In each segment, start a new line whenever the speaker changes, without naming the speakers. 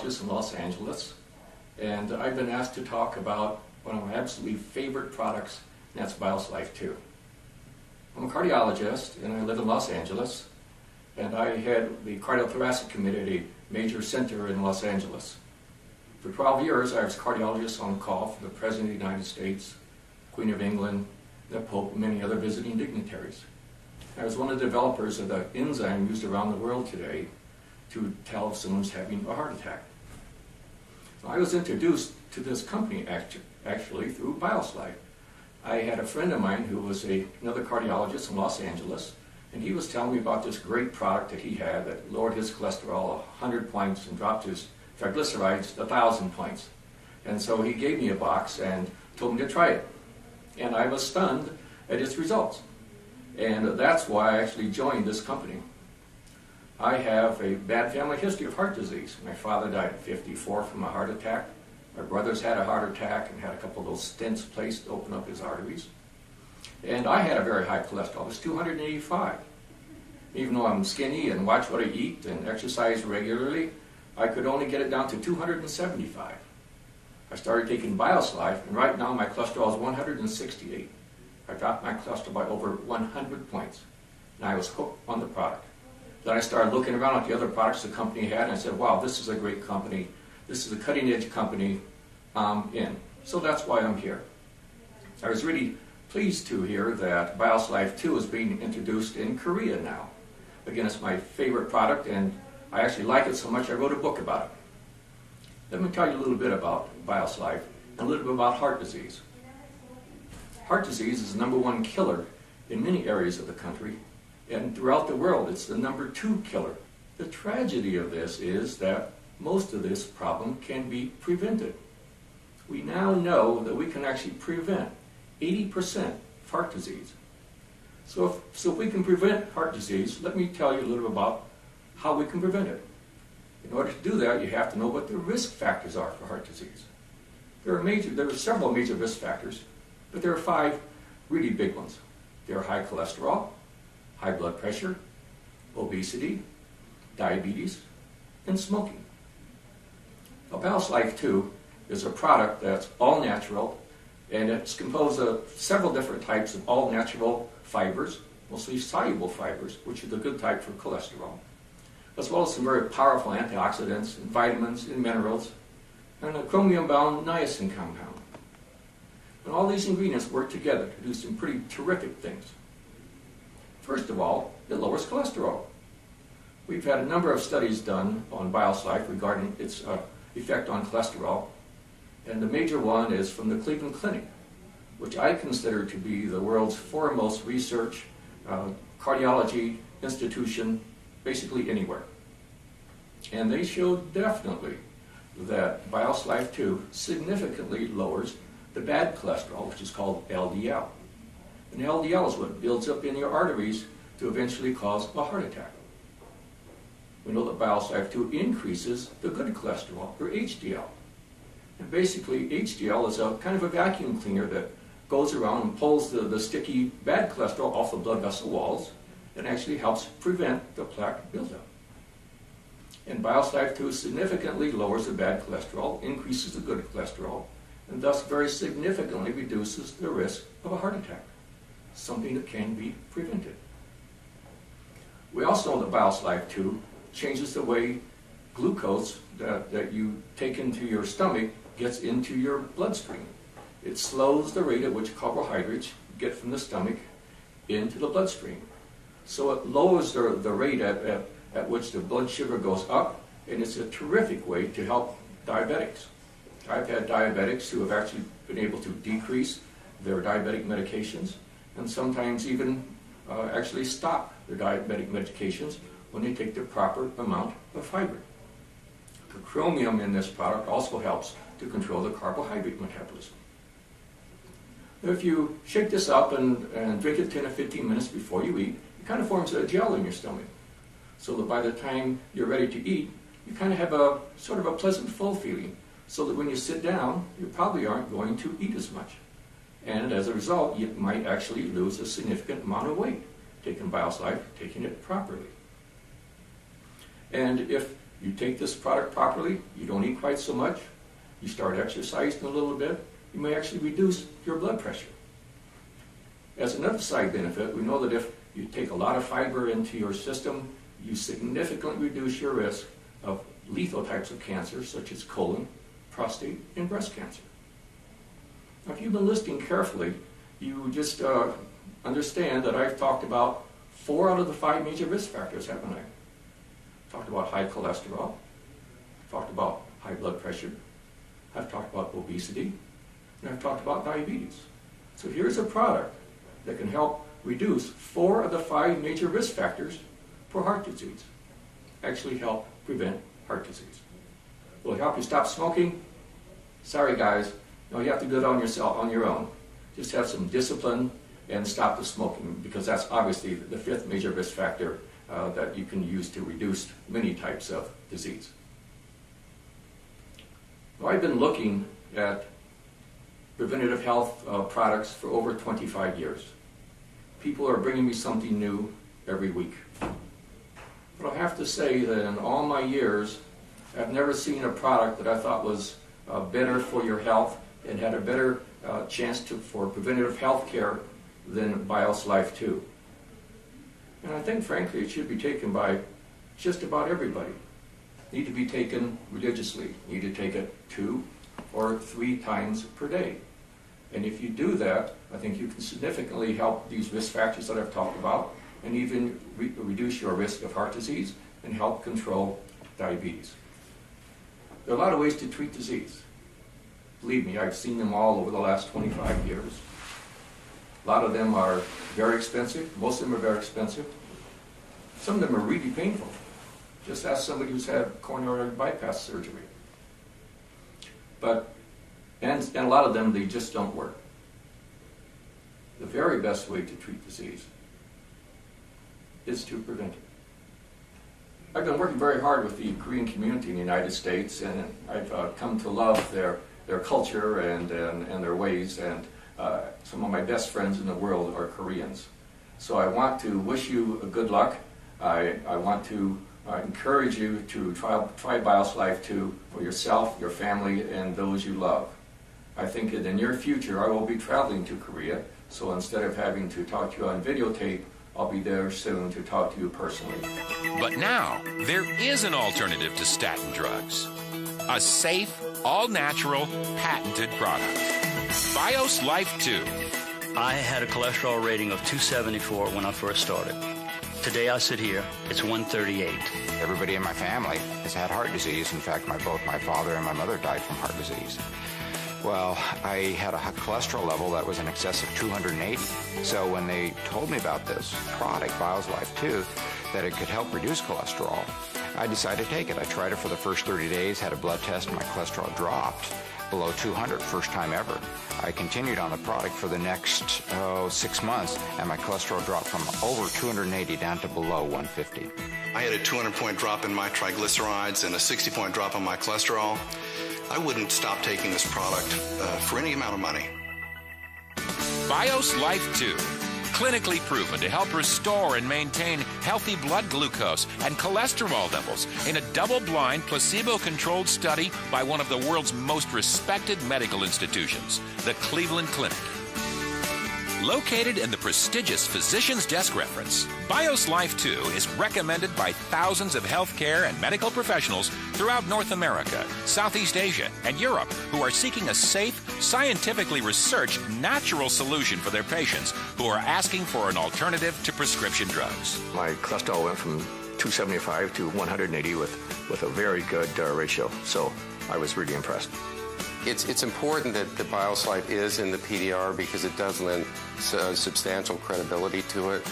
cardiologist in Los Angeles, and I've been asked to talk about one of my absolutely favorite products, and that's BioSlife 2. I'm a cardiologist, and I live in Los Angeles, and I head the cardiothoracic committee at a major center in Los Angeles. For 12 years, I was cardiologist on call for the President of the United States, Queen of England, the Pope, and many other visiting dignitaries. I was one of the developers of the enzyme used around the world today to tell if someone's having a heart attack. So I was introduced to this company actually through BioSlife. I had a friend of mine who was another cardiologist in Los Angeles, and he was telling me about this great product that he had that lowered his cholesterol 100 points and dropped his triglycerides 1,000 points. And so he gave me a box and told me to try it. And I was stunned at its results. And that's why I actually joined this company. I have a bad family history of heart disease. My father died at 54 from a heart attack. My brothers had a heart attack and had a couple of those stents placed to open up his arteries. And I had a very high cholesterol. It was 285. Even though I'm skinny and watch what I eat and exercise regularly, I could only get it down to 275. I started taking BioSlife, and right now my cholesterol is 168. I dropped my cholesterol by over 100 points, and I was hooked on the product. Then I started looking around at the other products the company had, and I said, wow, this is a great company. This is a cutting-edge company I'm in. So that's why I'm here. I was really pleased to hear that BioSlife 2 is being introduced in Korea now. Again, it's my favorite product, and I actually like it so much I wrote a book about it. Let me tell you a little bit about BioSlife and a little bit about heart disease. Heart disease is the #1 killer in many areas of the country, and throughout the world it's the #2 killer. The tragedy of this is that most of this problem can be prevented. We now know that we can actually prevent 80% of heart disease. So if we can prevent heart disease, let me tell you a little bit about how we can prevent it. In order to do that, you have to know what the risk factors are for heart disease. There are several major risk factors, but there are 5 really big ones. There are high cholesterol, high blood pressure, obesity, diabetes, and smoking. Now, BioSlife 2 is a product that's all natural, and it's composed of several different types of all natural fibers, mostly soluble fibers, which are the good type for cholesterol, as well as some very powerful antioxidants and vitamins and minerals, and a chromium-bound niacin compound. And all these ingredients work together to do some pretty terrific things. First of all, it lowers cholesterol. We've had a number of studies done on BioSlife regarding its effect on cholesterol, and the major one is from the Cleveland Clinic, which I consider to be the world's foremost research cardiology institution basically anywhere. And they showed definitely that BioSlife 2 significantly lowers the bad cholesterol, which is called LDL. And LDL is what builds up in your arteries to eventually cause a heart attack. We know that BioSlife 2 increases the good cholesterol, or HDL. And basically, HDL is a kind of a vacuum cleaner that goes around and pulls the sticky bad cholesterol off the blood vessel walls and actually helps prevent the plaque buildup. And BioSlife 2 significantly lowers the bad cholesterol, increases the good cholesterol, and thus very significantly reduces the risk of a heart attack, something that can be prevented. We also know that BioSlife 2 changes the way glucose that you take into your stomach gets into your bloodstream. It slows the rate at which carbohydrates get from the stomach into the bloodstream. So it lowers the rate at which the blood sugar goes up, and it's a terrific way to help diabetics. I've had diabetics who have actually been able to decrease their diabetic medications and sometimes even actually stop their diabetic medications when they take the proper amount of fiber. The chromium in this product also helps to control the carbohydrate metabolism. If you shake this up and drink it 10 or 15 minutes before you eat, it kind of forms a gel in your stomach, so that by the time you're ready to eat, you kind of have a sort of a pleasant full feeling, so that when you sit down, you probably aren't going to eat as much. And as a result, you might actually lose a significant amount of weight, taking BioSlife, taking it properly. And if You take this product properly, you don't eat quite so much, you start exercising a little bit, you may actually reduce your blood pressure. As another side benefit, we know that if you take a lot of fiber into your system, you significantly reduce your risk of lethal types of cancer, such as colon, prostate, and breast cancer. Now, if you've been listening carefully, you just understand that I've talked about 4 out of the 5 major risk factors, haven't I? I've talked about high cholesterol, I've talked about high blood pressure, I've talked about obesity, and I've talked about diabetes. So here's a product that can help reduce 4 of the 5 major risk factors for heart disease. Actually help prevent heart disease. Will it help you stop smoking? Sorry guys, no, you have to do it on yourself, on your own. Just have some discipline and stop the smoking, because that's obviously the 5th major risk factor that you can use to reduce many types of disease. Well, I've been looking at preventative health products for over 25 years. People are bringing me something new every week. But I'll have to say that in all my years, I've never seen a product that I thought was better for your health and had a better chance for preventative health care than BIOS-Life 2. And I think, frankly, it should be taken by just about everybody. Need to be taken religiously. Need to take it 2 or 3 times per day. And if you do that, I think you can significantly help these risk factors that I've talked about, and even reduce your risk of heart disease and help control diabetes. There are a lot of ways to treat disease. Believe me, I've seen them all over the last 25 years. A lot of them are very expensive. Most of them are very expensive. Some of them are really painful. Just ask somebody who's had coronary bypass surgery. And a lot of them, they just don't work. The very best way to treat disease is to prevent it. I've been working very hard with the Korean community in the United States, and I've come to love their culture and their ways, and some of my best friends in the world are Koreans. So I want to wish you good luck. I want to encourage you to try BIOS-Life 2 for yourself, your family, and those you love. I think in the near future I will be traveling to Korea, so instead of having to talk to you on videotape, I'll be there soon to talk to you personally.
But now, there is an alternative to statin drugs. A safe, all-natural, patented product. BIOS-Life 2.
I had a cholesterol rating of 274 when I first started. Today I sit here, it's 138.
Everybody in my family has had heart disease. In fact, both my father and my mother died from heart disease. Well, I had a cholesterol level that was in excess of 280. So when they told me about this product, BIOS-Life 2, that it could help reduce cholesterol, I decided to take it. I tried it for the first 30 days, had a blood test, and my cholesterol dropped below 200, first time ever. I continued on the product for the next 6 months, and my cholesterol dropped from over 280 down to below 150.
I had a 200-point drop in my triglycerides and a 60-point drop on my cholesterol. I wouldn't stop taking this product for any amount of money.
BIOS-Life 2. Clinically proven to help restore and maintain healthy blood glucose and cholesterol levels in a double-blind, placebo-controlled study by one of the world's most respected medical institutions, the Cleveland Clinic. Located in the prestigious Physician's Desk Reference, BIOS-Life 2 is recommended by thousands of healthcare and medical professionals throughout North America, Southeast Asia, and Europe who are seeking a safe, scientifically researched, natural solution for their patients who are asking for an alternative to prescription drugs.
My cholesterol went from 275 to 180 with a very good ratio, so I was really impressed.
It's important that the BIOS-Life is in the PDR because it does lend substantial credibility to it.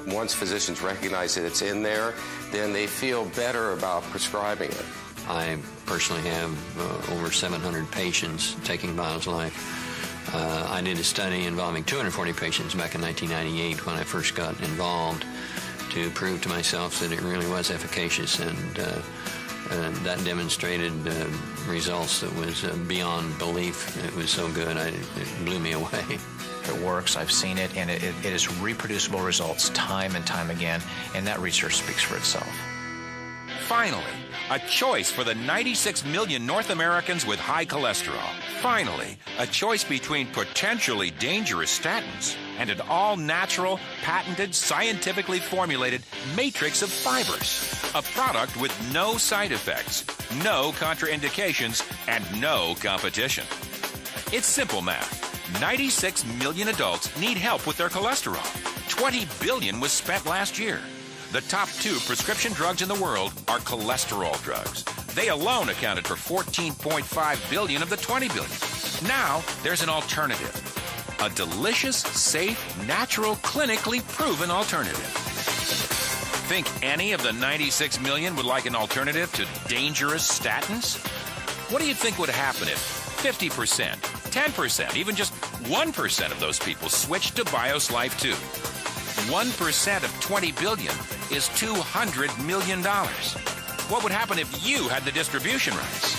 Once physicians recognize that it's in there, then they feel better about prescribing it.
I personally have over 700 patients taking BIOS-Life. I did a study involving 240 patients back in 1998 when I first got involved to prove to myself that it really was efficacious, and that demonstrated results that was beyond belief. It was so good, it blew me away.
It works, I've seen it, and it is reproducible results time and time again, and that research speaks for itself.
Finally, A choice for the 96 million North Americans with high cholesterol. Finally, a choice between potentially dangerous statins and an all-natural, patented, scientifically formulated matrix of fibers. A product with no side effects, no contraindications, and no competition. It's simple math. 96 million adults need help with their cholesterol. 20 billion was spent last year. The top 2 prescription drugs in the world are cholesterol drugs. They alone accounted for 14.5 billion of the 20 billion. Now, there's an alternative. A delicious, safe, natural, clinically proven alternative. Think any of the 96 million would like an alternative to dangerous statins? What do you think would happen if 50%, 10%, even just 1% of those people switched to BiosLife 2? 1% of 20 billion is $200 million. What would happen if you had the distribution rights?